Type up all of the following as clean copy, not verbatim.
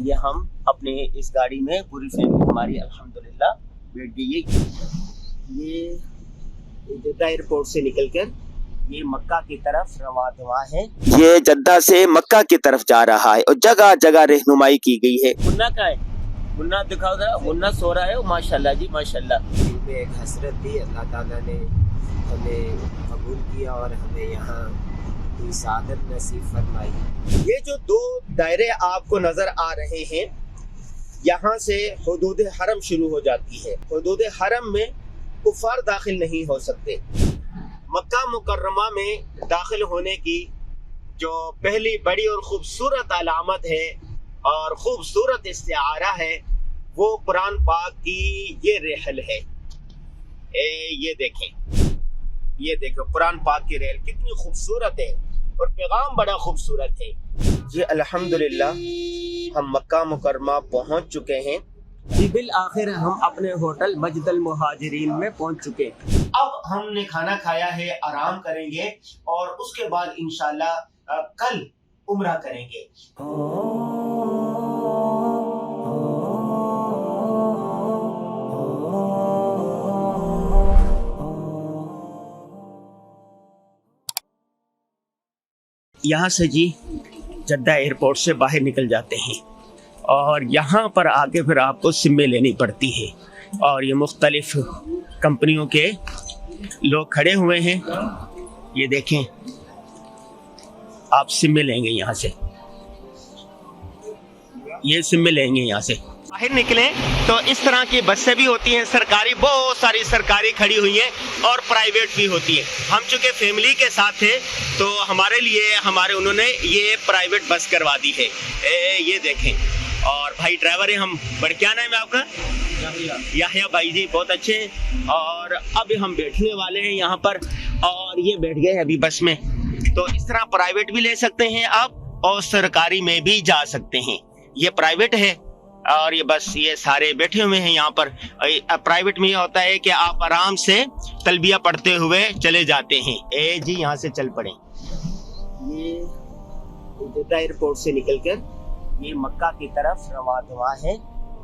ये हम अपने इस गाड़ी में पूरी फैमिली हमारी अल्हम्दुलिल्लाह बैठ गई है। ये जद्दा एयरपोर्ट से निकलकर ये मक्का की तरफ रवाना है। ये जद्दा से मक्का की तरफ जा रहा है और जगह जगह रहनुमाई की गई है। मुन्ना का है, मुन्ना दिखाओ जरा। मुन्ना सो रहा है। माशाल्लाह जी माशाल्लाह। दिल में एक हसरत थी, अल्लाह ताला ने हमें कबूल किया और हमें यहाँ की सादत नसीब फरमाई। ये जो दो दायरे आपको नजर आ रहे हैं, यहाँ से हुदूद हरम शुरू हो जाती है। हुदूद हरम में कुफार दाखिल नहीं हो सकते। मक्का मुकर्रमा में दाखिल होने की जो पहली बड़ी और खूबसूरत अलामत है और खूबसूरत इस्तिआरा है, वो कुरान पाक की ये रेहल है। ये देखें, ये देखो कुरान पाक की रेहल कितनी खूबसूरत है और पैगाम बड़ा खूबसूरत है। जी अल्हम्दुलिल्लाह हम मक्का मुकर्रमा पहुंच चुके हैं। जी बिल आखिर हम अपने होटल मस्जिदुल मुहाजिरीन में पहुंच चुके हैं। अब हमने खाना खाया है, आराम करेंगे और उसके बाद इंशाल्लाह कल उम्रा करेंगे। यहाँ से जी जद्दा एयरपोर्ट से बाहर निकल जाते हैं और यहाँ पर आके फिर आपको सिमें लेनी पड़ती है और ये मुख्तलिफ कंपनियों के लोग खड़े हुए हैं। ये देखें, आप सिमें लेंगे यहाँ से, ये सिमें लेंगे यहाँ से। बाहर निकलें तो इस तरह की बसें भी होती हैं सरकारी, बहुत सारी सरकारी खड़ी हुई हैं और प्राइवेट भी होती हैं। हम चूँकि फैमिली के साथ थे तो हमारे लिए उन्होंने ये प्राइवेट बस करवा दी है। ये देखें। और भाई ड्राइवर है हम, क्या नाम है आपका? याहिया भाई जी, बहुत अच्छे हैं। और अब हम बैठने वाले हैं यहाँ पर और ये बैठ गए अभी बस में। तो इस तरह प्राइवेट भी ले सकते हैं आप और सरकारी में भी जा सकते हैं। ये प्राइवेट है और ये बस ये सारे बैठे हुए हैं यहाँ पर। प्राइवेट में ये होता है कि आप आराम से तलबिया पढ़ते हुए चले जाते हैं। जी यहाँ से चल पड़े। ये जद्दा एयरपोर्ट से निकलकर ये मक्का की तरफ रवाना है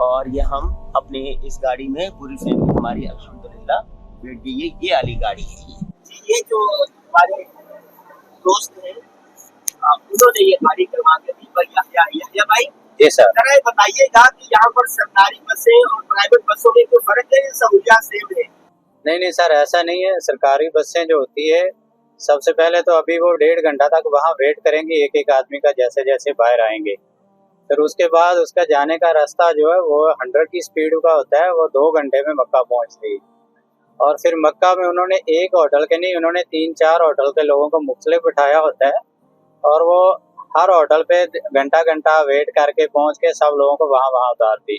और ये हम अपने इस गाड़ी में पूरी फैमिली हमारी अल्हम्दुलिल्लाह बैठ गई है। ये वाली गाड़ी है। ये जो हमारे दोस्त हैं उन्होंने ये गाड़ी करवा के दी भाई याहिया भाई। जी सर। जरा ये बताइएगा कि यहाँ पर सरकारी बसें और प्राइवेट बसों में कोई फर्क है या सहूलियत सेम है? नहीं सर, ऐसा नहीं है। सरकारी बसें जो होती है, सबसे पहले तो अभी वो 1.5 घंटा तक वहाँ वेट करेंगे एक एक आदमी का, जैसे जैसे बाहर आएंगे। फिर उसके बाद उसका जाने का रास्ता जो है वो 100 की स्पीड का होता है, वो 2 घंटे में मक्का पहुँचती है। और फिर मक्का में उन्होंने एक होटल के नहीं, उन्होंने 3-4 होटल के लोगों को मुख्तलिफ बिठाया होता है और वो हर होटल पे घंटा घंटा वेट करके पहुँच के सब लोगों को वहाँ उतारती।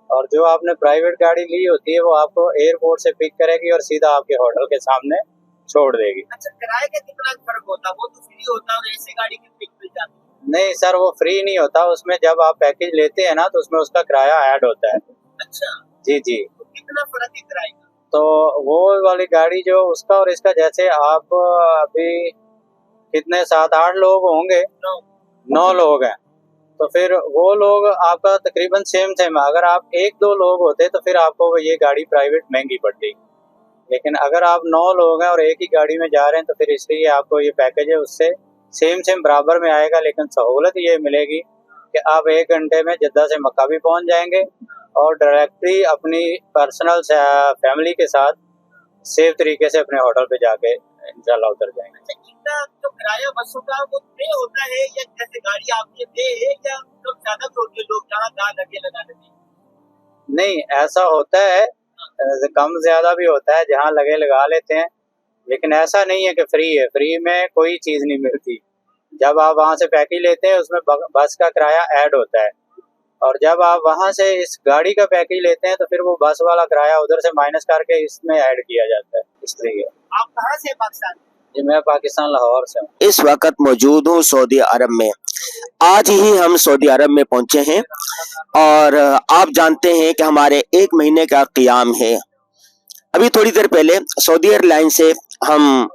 और जो आपने प्राइवेट गाड़ी ली होती है वो आपको एयरपोर्ट से पिक करेगी और सीधा आपके होटल के सामने छोड़ देगी। अच्छा, किराए का कितना फर्क होता है? वो तो फ्री होता है और ऐसी गाड़ी की पिक मिल जाती है? नहीं सर, वो फ्री नहीं होता। उसमें जब आप पैकेज लेते हैं ना तो उसमें उसका किराया ऐड होता है। अच्छा जी। तो कितना फर्क है किराए का? तो वो वाली गाड़ी जो उसका और इसका, जैसे आप अभी कितने 7-8 लोग होंगे, 9 लोग हैं, तो फिर वो लोग आपका तकरीबन सेम अगर आप 1-2 लोग होते तो फिर आपको ये गाड़ी प्राइवेट महंगी पड़ती। लेकिन अगर आप 9 लोग हैं और एक ही गाड़ी में जा रहे हैं तो फिर इसलिए आपको ये पैकेज है उससे सेम बराबर में आएगा। लेकिन सहूलत ये मिलेगी कि आप 1 घंटे में जद्दा से मक्का भी पहुंच जाएंगे और डायरेक्टली अपनी पर्सनल फैमिली के साथ सेफ तरीके से अपने होटल पे जाके इंशाल्लाह उतर जाएंगे। अच्छा, इतना जो किराया बसों का वो पे होता है या जैसे गाड़ी आपके पे है या लोग ज्यादा होते हैं, लोग जहाँ लगे लगा देते हैं? नहीं, ऐसा होता है, कम ज्यादा भी होता है, जहाँ लगे लगा लेते हैं। लेकिन ऐसा नहीं है कि फ्री है। फ्री में कोई चीज नहीं मिलती। जब आप वहाँ से पैकेज लेते हैं उसमें बस का किराया ऐड होता है और जब आप वहाँ से इस गाड़ी का पैकेज लेते हैं तो फिर वो बस वाला किराया उधर से माइनस करके इसमें ऐड किया जाता है। इसलिए। आप कहाँ से? पाकिस्तान? जी, मैं पाकिस्तान लाहौर से हूँ। इस वक्त मौजूद हूँ सऊदी अरब में। आज ही हम सऊदी अरब में पहुंचे हैं और आप जानते हैं कि हमारे 1 महीने का क़ियाम है। अभी थोड़ी देर पहले सऊदी एयरलाइन से हम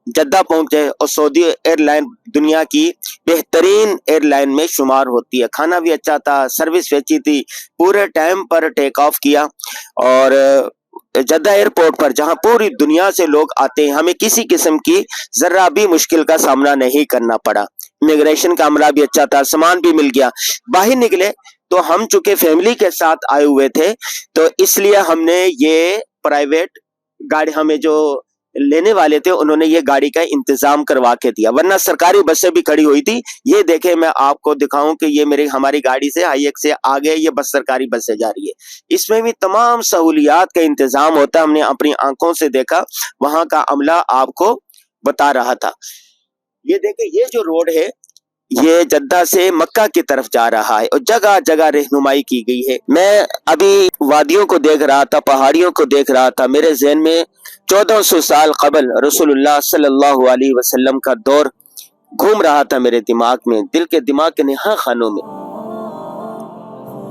जद्दा पहुंचे और सऊदी एयरलाइन दुनिया की बेहतरीन एयरलाइन में शुमार होती है। खाना भी अच्छा था, सर्विस भी अच्छी थी, पूरे टाइम पर टेक ऑफ किया और जद्दा एयरपोर्ट पर जहां पूरी दुनिया से लोग आते हैं, हमें किसी किस्म की जरा भी मुश्किल का सामना नहीं करना पड़ा। इमिग्रेशन का अमला भी अच्छा था, सामान भी मिल गया। बाहर निकले तो हम चूंकि फैमिली के साथ आए हुए थे तो इसलिए हमने ये प्राइवेट गाड़ी, हमें जो लेने वाले थे उन्होंने ये गाड़ी का इंतजाम करवा के दिया, वरना सरकारी बसें भी खड़ी हुई थी। ये देखे, मैं आपको दिखाऊं कि ये हमारी गाड़ी से हाईएक्स से आगे ये बस सरकारी बस से जा रही है। इसमें भी तमाम सहूलियात का इंतजाम होता है, हमने अपनी आंखों से देखा, वहां का अमला आपको बता रहा था। ये देखे, ये जो रोड है ये जद्दा से मक्का की तरफ जा रहा है और जगह जगह रहनुमाई की गई है। मैं अभी वादियों को देख रहा था, पहाड़ियों को देख रहा था, मेरे ज़हन में 1400 साल कबल रसूलुल्लाह सल्लल्लाहु अलैहि वसल्लम का दौर घूम रहा था मेरे दिमाग में, दिल के दिमाग के नेहा खानों में।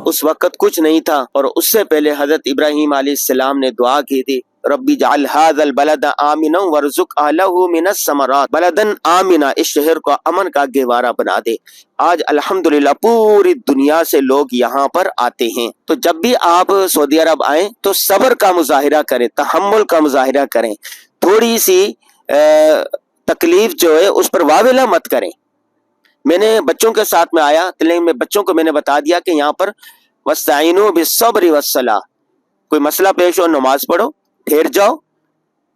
उस वक्त कुछ नहीं था और उससे पहले हजरत इब्राहीम अलैहिस्सलाम ने दुआ की थी, रब्बी जअल हाज़ल बलद आमिना वरज़ुक़ अहलहु मिनस समरात, बलदन आमिना, इस शहर को अमन का गहवारा बना दे। आज अल्हम्दुलिल्लाह पूरी दुनिया से लोग यहाँ पर आते हैं। तो जब भी आप सऊदी अरब आए तो सब्र का मुजाहिरा करें, तहम्मुल का मुजाहिरा करें, थोड़ी सी तकलीफ जो है उस पर वावेला मत करें। मैंने बच्चों के साथ में आया तो मैं बच्चों को मैंने बता दिया कि यहाँ पर वस्ताइनु बिस्सब्रि वस्सलाह, कोई मसला पेश हो नमाज पढ़ो, ठहर जाओ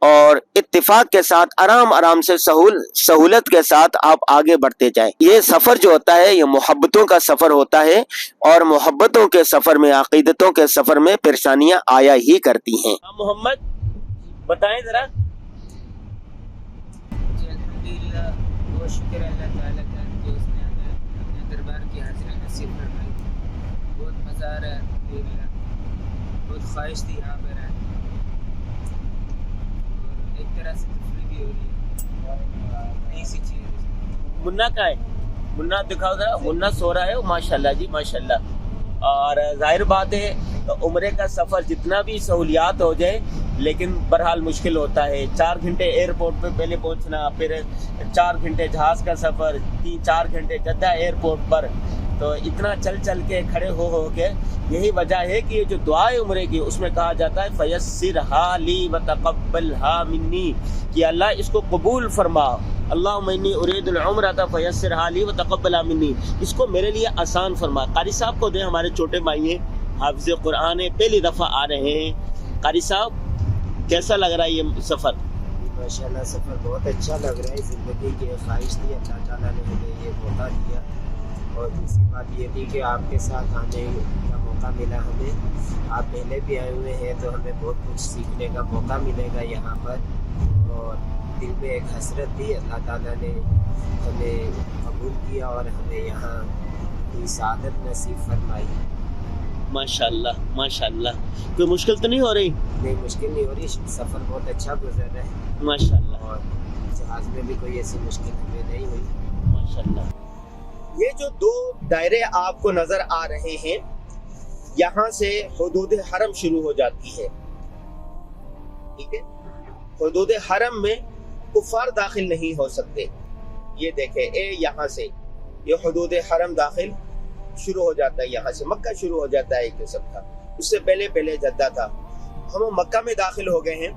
और इत्तिफाक के साथ आराम आराम से सहूलत के साथ आप आगे बढ़ते जाएं। ये सफर जो होता है ये मोहब्बतों का सफर होता है और मोहब्बतों के सफर में, अकीदतों के सफर में परेशानियां आया ही करती हैं। मोहम्मद बताएं जरा। अल्हम्दुलिल्लाह, बहुत शुक्र अल्लाह ताला का कि उसने हमें अपने दरबार की हाज़िरी नसीब फरमाई। बहुत मज़ा आ रहा है, अल्हम्दुलिल्लाह, बहुत ख्वाहिश थी यहाँ पर आने, और एक तरह से तफरीह भी हो रही है, नई सी चीज़। मुन्ना का है, मुन्ना दिखाओ जरा। मुन्ना सो रहा है, माशाल्लाह जी माशाल्लाह। और जाहिर बात है उम्रे का सफर जितना भी सहूलियात हो जाए लेकिन बहरहाल मुश्किल होता है। 4 घंटे एयरपोर्ट पे पहले पहुंचना, फिर 4 घंटे जहाज का सफर, 3-4 घंटे जद्दा एयरपोर्ट पर, तो इतना चल चल के खड़े हो के, यही वजह है कि ये जो दुआ है उम्रे की उसमें कहा जाता है फयस्सिरहा ली व तक़ब्बलहा मिन्नी, कि अल्लाह इसको कबूल फरमा। अल्लाहुम्मा इन्नी उरीदुल उम्रता फयस्सिरहा ली व तक़ब्बलहा मिन्नी, इसको मेरे लिए आसान फरमा। कारी साहब को दे, हमारे छोटे भाई हैं, हाफिज़ कुरान है, पहली दफ़ा आ रहे हैं। कारी साहब कैसा लग रहा है ये सफ़र? माशाल्लाह सफ़र बहुत अच्छा लग रहा है। ज़िंदगी की ख्वाहिश थी, अल्लाह ताला ने हमें ये मौका दिया, और दूसरी बात ये थी कि आपके साथ आने का मौका मिला हमें। आप पहले भी आए हुए हैं तो हमें बहुत कुछ सीखने का मौका मिलेगा यहाँ पर, और दिल में एक हसरत थी, अल्लाह ताला ने हमें कबूल किया और हमें यहाँ की सादत नसीब फरमाई। माशाल्लाह माशाल्लाह। कोई मुश्किल तो नहीं हो रही? नहीं, मुश्किल नहीं हो रही, सफ़र बहुत अच्छा गुजर रहा है माशाल्लाह, और जहाज़ में भी कोई ऐसी मुश्किल हमें नहीं हुई माशाल्लाह। ये जो 2 दायरे आपको नजर आ रहे हैं, यहाँ से हुदूद हरम शुरू हो जाती है, ठीक है। हुदूद हरम में कुफार दाखिल नहीं हो सकते। ये देखें, यहाँ से ये हुदूद हरम दाखिल शुरू हो जाता है, यहाँ से मक्का शुरू हो जाता है एक किस्म का। उससे पहले पहले जद्दा था। हम मक्का में दाखिल हो गए हैं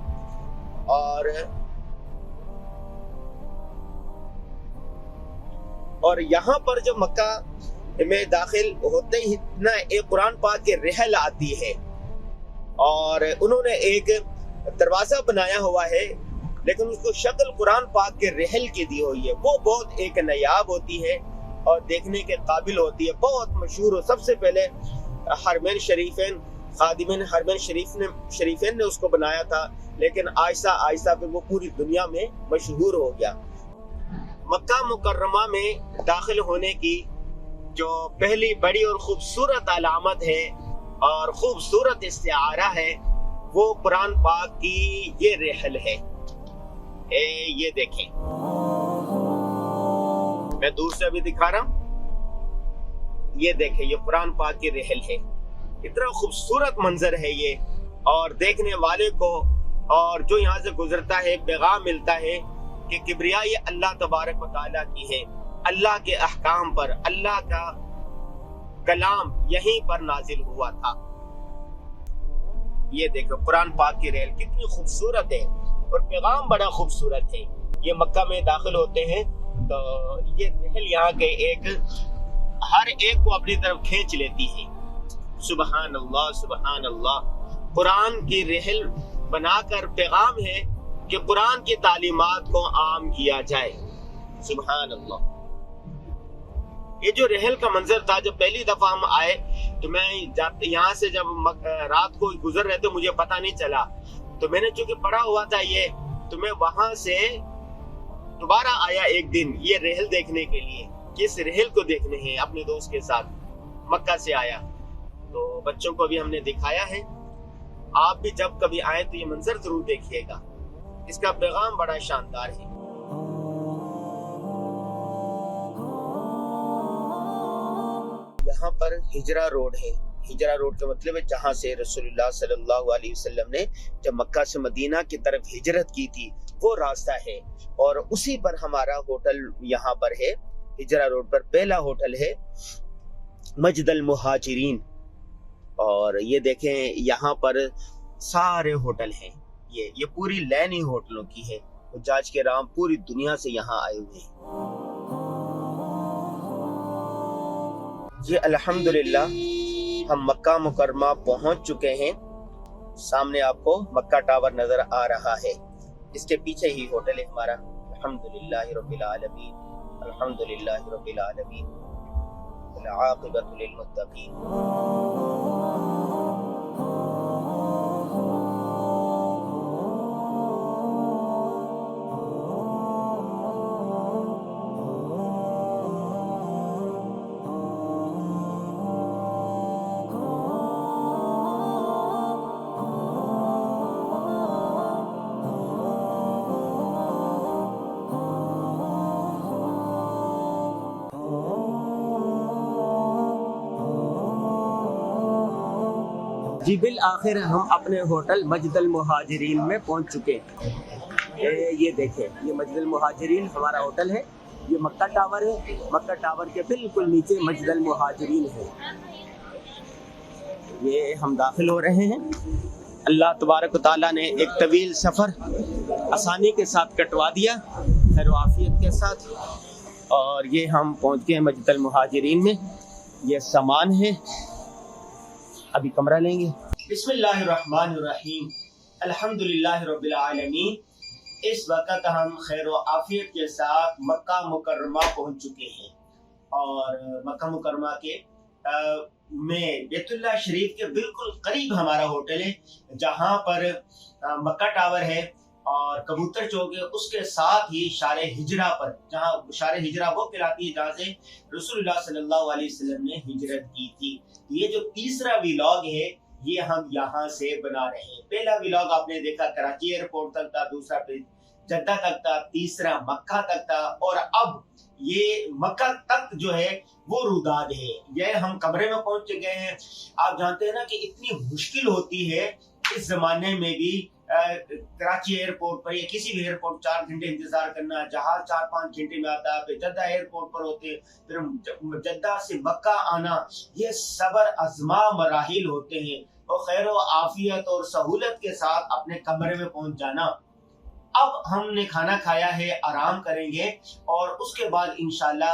और यहाँ पर जो मक्का में दाखिल होते ही ना एक कुरान पाक के रहल आती है, और उन्होंने एक दरवाजा बनाया हुआ है लेकिन उसको शक्ल कुरान पाक के रहल की दी हुई है। वो बहुत एक नायाब होती है और देखने के काबिल होती है, बहुत मशहूर हो। सबसे पहले हरमैन शरीफैन, खादिमैन हरमैन शरीफैन ने उसको बनाया था, लेकिन आहिस्ता आहिस्ता फिर वो पूरी दुनिया में मशहूर हो गया। मक्का मुकर्रमा में दाखिल होने की जो पहली बड़ी और खूबसूरत अलामत है और खूबसूरत इस्तिआरा है, वो कुरान पाक की ये रहल है। ये देखें, मैं दूर से भी दिखा रहा हूँ। ये देखें, ये कुरान पाक की रहल है। इतना खूबसूरत मंजर है ये, और देखने वाले को और जो यहाँ से गुजरता है पैगाम मिलता है کہ کبریا یہ اللہ تبارک و تعالیٰ کی ہے، اللہ کے احکام پر اللہ کا کلام یہیں پر نازل ہوا تھا۔ یہ دیکھو قرآن پاک کی ریل کتنی خوبصورت ہے اور پیغام بڑا خوبصورت ہے۔ یہ مکہ میں داخل ہوتے ہیں تو یہ ریل یہاں کے ایک ہر ایک کو اپنی طرف کھینچ لیتی ہے۔ سبحان اللہ سبحان اللہ۔ قرآن کی ریل بنا کر پیغام ہے کہ قرآن کی تعلیمات کو عام کیا جائے۔ سبحان اللہ۔ یہ جو ریل کا منظر تھا، جب پہلی دفعہ ہم آئے تو میں یہاں سے جب رات کو گزر رہے تھے مجھے پتہ نہیں چلا، تو میں نے چونکہ پڑھا ہوا تھا یہ، تو میں وہاں سے دوبارہ آیا ایک دن یہ ریل دیکھنے کے لیے کہ اس ریل کو دیکھنے ہیں اپنے دوست کے ساتھ۔ مکہ سے آیا تو بچوں کو بھی ہم نے دکھایا ہے۔ آپ بھی جب کبھی آئیں تو یہ منظر ضرور دیکھیے گا، اس کا پیغام بڑا شاندار ہے۔ یہاں پر ہجرہ روڈ ہے۔ ہجرہ روڈ کا مطلب ہے جہاں سے رسول اللہ صلی اللہ علیہ وسلم نے جب مکہ سے مدینہ کی طرف ہجرت کی تھی وہ راستہ ہے، اور اسی پر ہمارا ہوٹل یہاں پر ہے۔ ہجرہ روڈ پر پہلا ہوٹل ہے مجد المہاجرین، اور یہ دیکھیں یہاں پر سارے ہوٹل ہیں۔ یہ پوری لائن ہی ہوٹلوں کی ہے۔ حجاج کرام پوری دنیا سے یہاں آئے ہوئے ہیں۔ جی الحمدللہ ہم مکہ مکرمہ پہنچ چکے ہیں۔ سامنے آپ کو مکہ ٹاور نظر آ رہا ہے، اس کے پیچھے ہی ہوٹل ہے ہمارا۔ الحمدللہ رب العالمین، الحمدللہ رب العالمین، والعاقبۃ للمتقین۔ جی بالآخر ہم اپنے ہوٹل مجد المہاجرین میں پہنچ چکے ہیں۔ یہ دیکھیں یہ مجد المہاجرین ہمارا ہوٹل ہے۔ یہ مکہ ٹاور ہے، مکہ ٹاور کے بالکل نیچے مجد المہاجرین ہے۔ یہ ہم داخل ہو رہے ہیں۔ اللہ تبارک و تعالیٰ نے ایک طویل سفر آسانی کے ساتھ کٹوا دیا، خیر و عافیت کے ساتھ، اور یہ ہم پہنچ گئے مجد المہاجرین میں۔ یہ سامان ہے، ابھی کمرہ لیں گے۔ بسم اللہ الرحمن الرحیم، الحمدللہ رب العالمین۔ اس وقت ہم خیر و عافیت کے ساتھ مکہ مکرمہ پہنچ چکے ہیں، اور مکہ مکرمہ کے میں بیت اللہ شریف کے بالکل قریب ہمارا ہوٹل ہے، جہاں پر مکہ ٹاور ہے اور کبوتر چوک ہے، اس کے ساتھ ہی شار ہجرہ پر، جہاں شار ہجرہ وہ کہلاتی ہے جہاں سے رسول اللہ صلی اللہ علیہ وسلم نے ہجرت کی تھی۔ یہ جو تیسرا ولاگ ہے یہ ہم یہاں سے بنا رہے ہیں۔ پہلا ولاگ آپ نے دیکھا کراچی ایئرپورٹ تک تھا، دوسرا پھر جدہ تک تھا، تیسرا مکہ تک تھا، اور اب یہ مکہ تک جو ہے وہ روداد ہے۔ یہ ہم کمرے میں پہنچ چکے ہیں۔ آپ جانتے ہیں نا کہ اتنی مشکل ہوتی ہے اس زمانے میں بھی کراچی ایئرپورٹ پر یا کسی بھی ایئرپورٹ 4 گھنٹے انتظار کرنا، جہاز 4-5 گھنٹے میں آتا ہے، پھر جدہ ایئرپورٹ پر ہوتے، پھر جدہ سے مکہ آنا، یہ صبر آزما مراحل ہوتے ہیں، اور خیر و عافیت اور سہولت کے ساتھ اپنے کمرے میں پہنچ جانا۔ اب ہم نے کھانا کھایا ہے، آرام کریں گے، اور اس کے بعد انشاءاللہ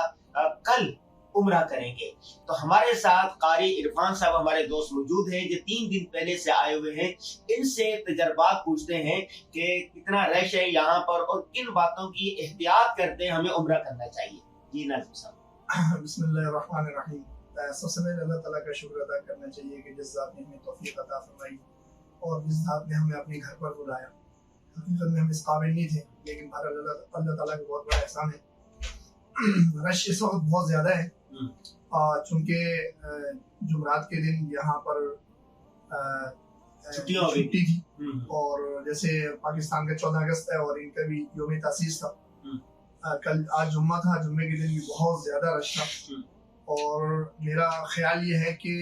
کل عمرہ کریں گے۔ تو ہمارے ساتھ قاری عرفان صاحب ہمارے دوست موجود ہیں جو 3 دن پہلے سے آئے ہوئے ہیں۔ ان سے تجربات پوچھتے ہیں کہ کتنا رش ہے یہاں پر اور کن باتوں کی احتیاط کرتے ہمیں عمرہ کرنا چاہیے۔ جی ناظم صاحب۔ بسم اللہ الرحمن الرحیم۔ سب سے پہلے اللہ تعالیٰ کا شکر ادا کرنا چاہیے کہ جس ذات نے ہمیں توفیق عطا فرمائی اور جس ذات نے ہمیں اپنے گھر پر بلایا۔ حقیقت میں ہم اس قابل نہیں تھے، لیکن اللہ تعالیٰ کا بہت بڑا احسان ہے۔ رش اس وقت بہت زیادہ ہے، چونکہ جمعرات کے دن یہاں پر چھٹی تھی، اور جیسے پاکستان کا 14 اگست ہے اور ان کا بھی یوم تاسیس تھا، کل آج جمعہ تھا، جمعے کے دن بھی بہت زیادہ رش تھا، اور میرا خیال یہ ہے کہ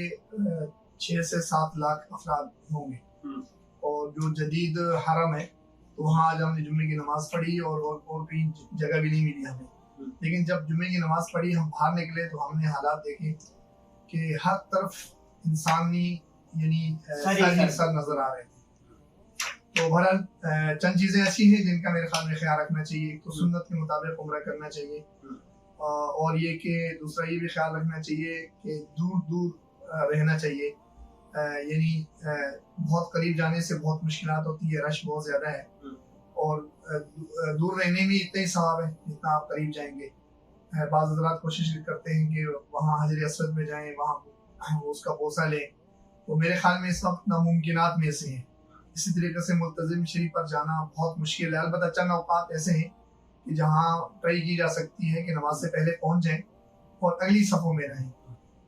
6 سے 7 لاکھ افراد ہوں گے۔ اور جو جدید حرم ہے तो वहाँ आज हमने जुम्मे की नमाज पढ़ी और कहीं जगह भी नहीं मिली हमें। लेकिन जब जुम्मे की नमाज पढ़ी, हम बाहर निकले तो हमने हालात देखे कि हर तरफ इंसानी यानी सर नजर आ रहे थे। तो बहरहाल चंद चीज़ें ऐसी हैं जिनका मेरे ख्याल में ख्याल रखना चाहिए। एक तो सुन्नत के मुताबिक उम्रा करना चाहिए, और ये कि दूसरा ये भी ख्याल रखना चाहिए कि दूर दूर रहना चाहिए, यानी बहुत करीब जाने से बहुत मुश्किलात होती है, रश बहुत ज़्यादा है, और दूर रहने में इतना ही सवाब है जितना आप करीब जाएंगे। बाज़ हज़रात कोशिश करते हैं कि वहाँ हजर असवद में जाएं, वहाँ उसका बोसा लें, तो मेरे ख्याल में इस वक्त नामुमकिनात में से हैं। इसी तरीके से मुल्तज़िम शरीफ पर जाना बहुत मुश्किल है। अलबत्ता चंद औकात ऐसे हैं कि जहाँ ट्राई की जा सकती है कि नमाज से पहले पहुँच जाएं और अगली सफ़ों में रहें,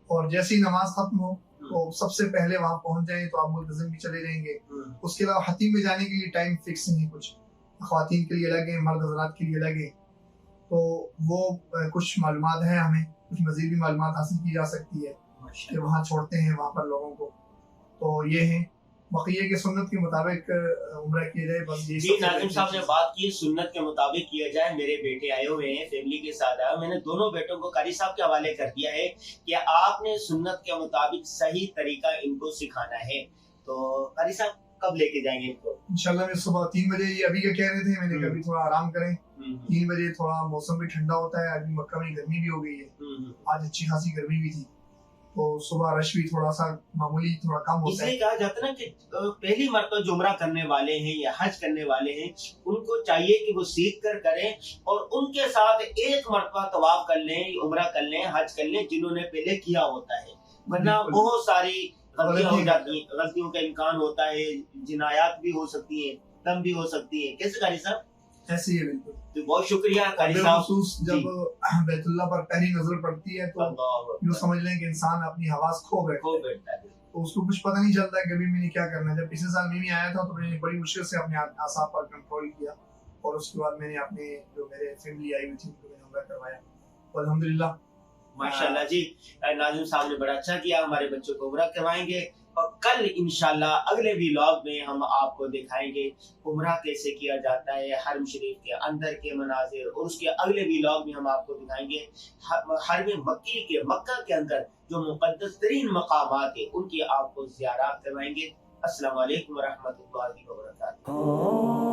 और जैसे ही नमाज ख़त्म हो तो सबसे पहले वहाँ पहुँच जाएं तो आप मुल्तज़िम भी चले जाएंगे। उसके अलावा हतीम में जाने के लिए टाइम फिक्स नहीं है, कुछ ख़वातीन के लिए अलग है, मर्द हज़रात के लिए अलग है, तो वो कुछ मालूमात है, हमें कुछ मज़ीद भी मालूमात हासिल की जा सकती है कि वहाँ छोड़ते हैं वहाँ पर लोगों को। तो ये है बक़िये के सुन्नत के मुताबिक उम्रा किया जाए, बस ये। जी नाज़िम साहब ने बात की सुन्नत के मुताबिक किया जाए। मेरे बेटे आए हुए हैं, फैमिली के साथ आए, मैंने दोनों बेटों को कारी साहब के हवाले कर दिया है कि आपने सुन्नत के मुताबिक सही तरीका इनको सिखाना है। तो कारी साहब कब लेके जाएंगे इनको? इंशाल्लाह मैं सुबह 3 बजे, ये अभी क्या कह रहे थे, मैंने कभी थोड़ा आराम करें, 3 बजे थोड़ा मौसम भी ठंडा होता है, अभी मक्का में गर्मी भी हो गई है, आज अच्छी खासी गर्मी भी थी, तो सुबह रश भी थोड़ा सा मामूली थोड़ा कम होता है। इसलिए कहा जाता है ना कि पहली मरतबा जो उम्रा करने वाले हैं या हज करने वाले हैं, उनको चाहिए कि वो सीख कर करें और उनके साथ एक मरतबा तवाफ कर लें, उम्रा कर लें, हज कर लें, जिन्होंने पहले किया होता है, वरना बहुत सारी गलतियां हो जाती हैं, गलतियों का इम्कान होता है, जिनायात भी हो सकती है, दम भी हो सकती है। कैसे कारी साहब? ऐसे ही है बिल्कुल। तो बहुत शुक्रिया कारी साहब। जब बैतुल्लाह पर पहली नजर पड़ती है तो यूँ समझ लें कि इंसान अपनी हवास खो बैठता है, तो उसको कुछ पता नहीं चलता है कभी मैंने क्या करना है। जब पिछले साल मैं भी आया था तो मैंने बड़ी मुश्किल से अपने आसाब पर कंट्रोल किया, और उसके बाद मैंने अपने जो मेरे फैमिली आई हुई थी उनको मैंने उम्रा करवाया, और अल्हम्दुलिल्लाह माशाल्लाह जी। नाज़िम साहब ने बड़ा अच्छा किया, हमारे बच्चों को उम्रा करवाएंगे, और कल इंशाल्लाह अगले व्लॉग में हम आपको दिखाएंगे उम्रा कैसे किया जाता है, हरम शरीफ के अंदर के मनाजिर, और उसके अगले व्लॉग में हम आपको दिखाएंगे हरम मक्की के मक्का के अंदर जो मुक़द्दस तरीन मकामात है उनकी आपको ज़ियारत करवाएंगे। अस्सलाम वालेकुम व रहमतुल्लाहि व बरकातुहू।